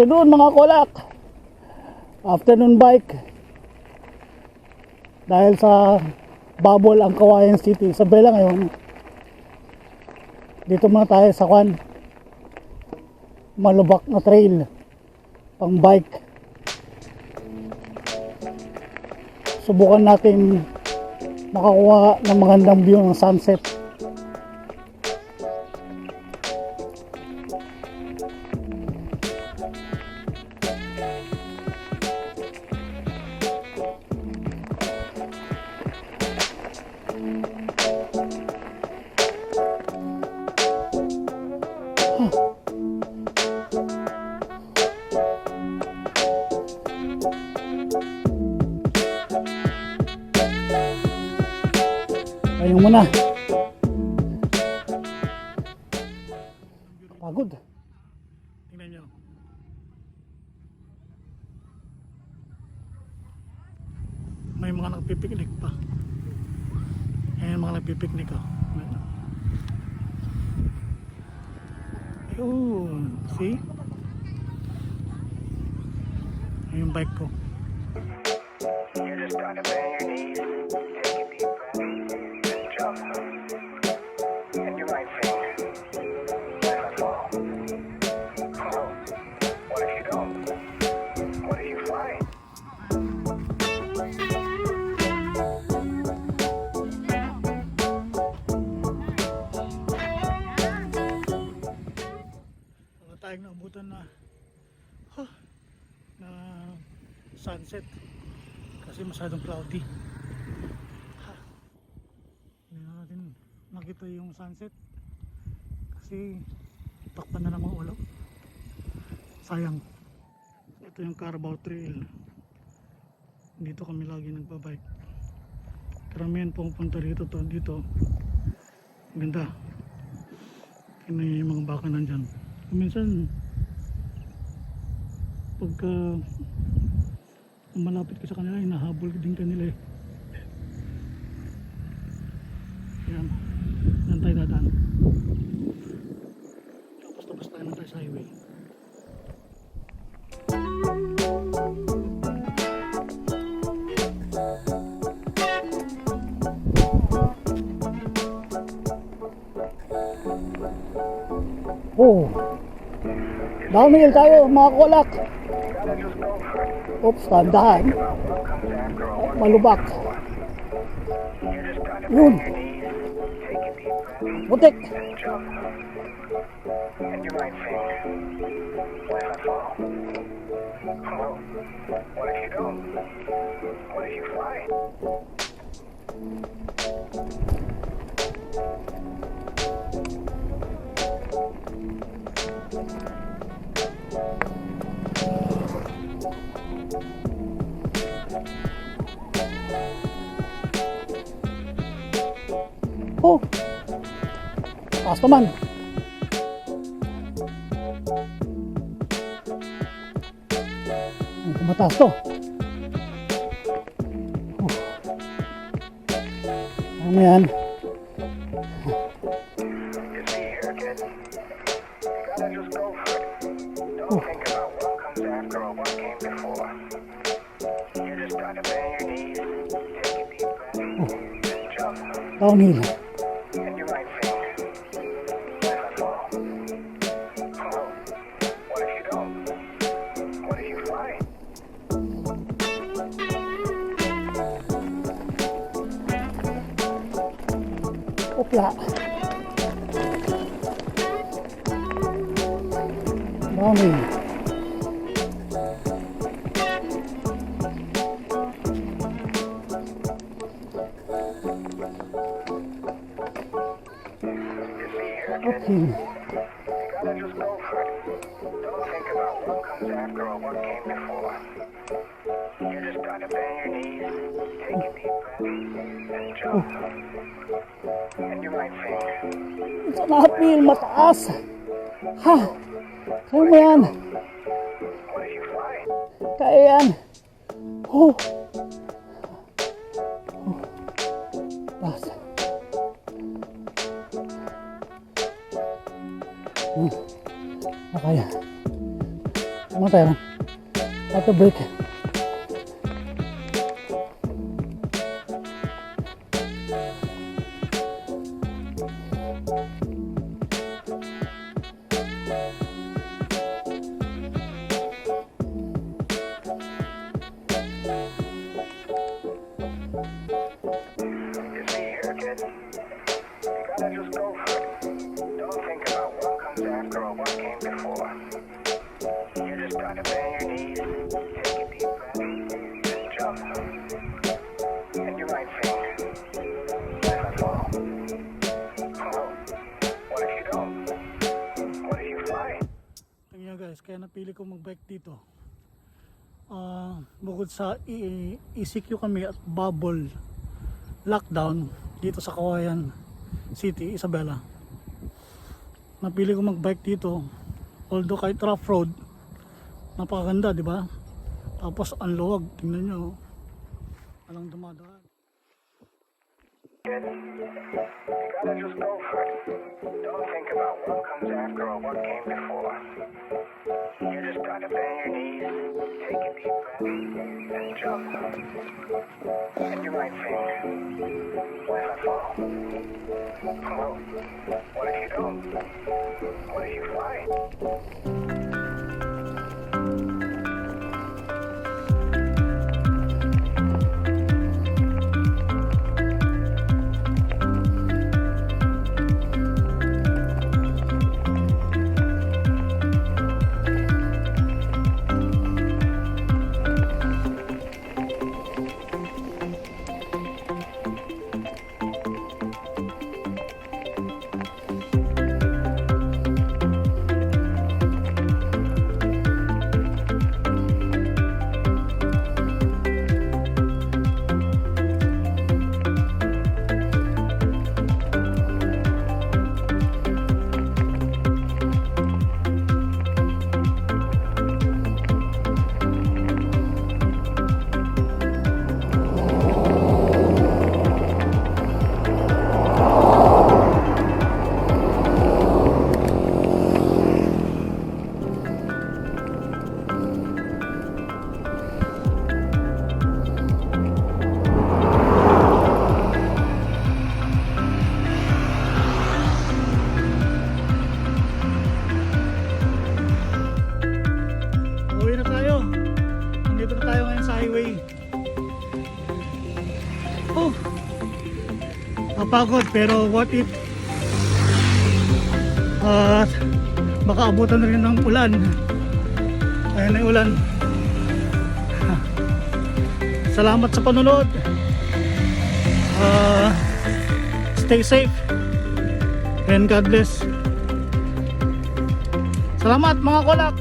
afternoon mga kolak. Afternoon bike. Dahil sa bubble ang Kawayan City. Sabay lang ngayon. Dito muna tayo sa malubak na trail pang bike. Subukan natin makakuha ng magandang view ng sunset. Ayun muna. Pagod. Tingnan nyo. May mga nagpipiknik pa. Ayan mga nagpipiknik oh. Ayun. See? Ayun yung bike ko. You just gotta bend your knees, take a deep breath, and jump. And you might think, what if I fall? Oh, what if you don't? What if you fly? Wala tayong naabutan na sunset kasi masyadong cloudy. Hindi na natin nakita yung sunset kasi takpan na naman ulo. Sayang. Ito yung Carabao Trail. Dito kami lagi nagbabike. Karamihan pumunta dito dito. Ganda. May mga baka nandyan. Minsan pagka malapit ka sa kanila, hinahabol din kanila eh. Ayan, yan tayo dadaan. Tapos tayo na tayo sa highway. Oh, downhill tayo mga kolak. Oops, tandahan. Malubak. Yun. Putik. And you might think, what if I fall? Oh, what if you don't? What if you fly? Oh, taas naman. Ay, mataas to. Oh. Ano yan? You see here, kid. You gotta just go for it. Don't think about what comes after or what came before. You just gotta bend your knees, take a deep breath, and jump. Downhill. And you might think, what if I fall? Oh, what if you don't? What if you fly? Opla. Downhill. Okay. You gotta just go for it. Don't think about what comes after or what came before. You just gotta bend your knees, take a deep breath, and jump. And you might think, Sa napil, mataas. Ha? Kaya mo yan. what if you fly? Kaya yan. Oh. Taas. Nakaya. Masaya na. Auto break. You see here, kid. You gotta just go for it. Don't think about what comes after or what came before. You just gotta bend your knees, take a deep breath, just jump. And you might think, if I fall? Well, what if you don't? What if you fly? Tingnan guys, kaya napili ko mag-bike dito. Bukod sa ECQ kami at bubble lockdown dito sa Kawayan City, Isabela. Napili ko mag-bike dito. Although kahit rough road, napakaganda, di ba? Tapos ang luwag, tingnan nyo. Walang dumadaan. You gotta just go for it. Don't think about what comes after or what came before. You just gotta bend your knees, take a deep breath, and jump. And you might think, what if I fall? Well, what if you don't? What if you fly? Uwi na tayo. Nandito na tayo ngayon sa highway. Oh, napagod pero what if baka abutan na rin ng ulan. Ayan na yung ulan. Salamat sa panonood. Stay safe and God bless. Salamat mga kolak.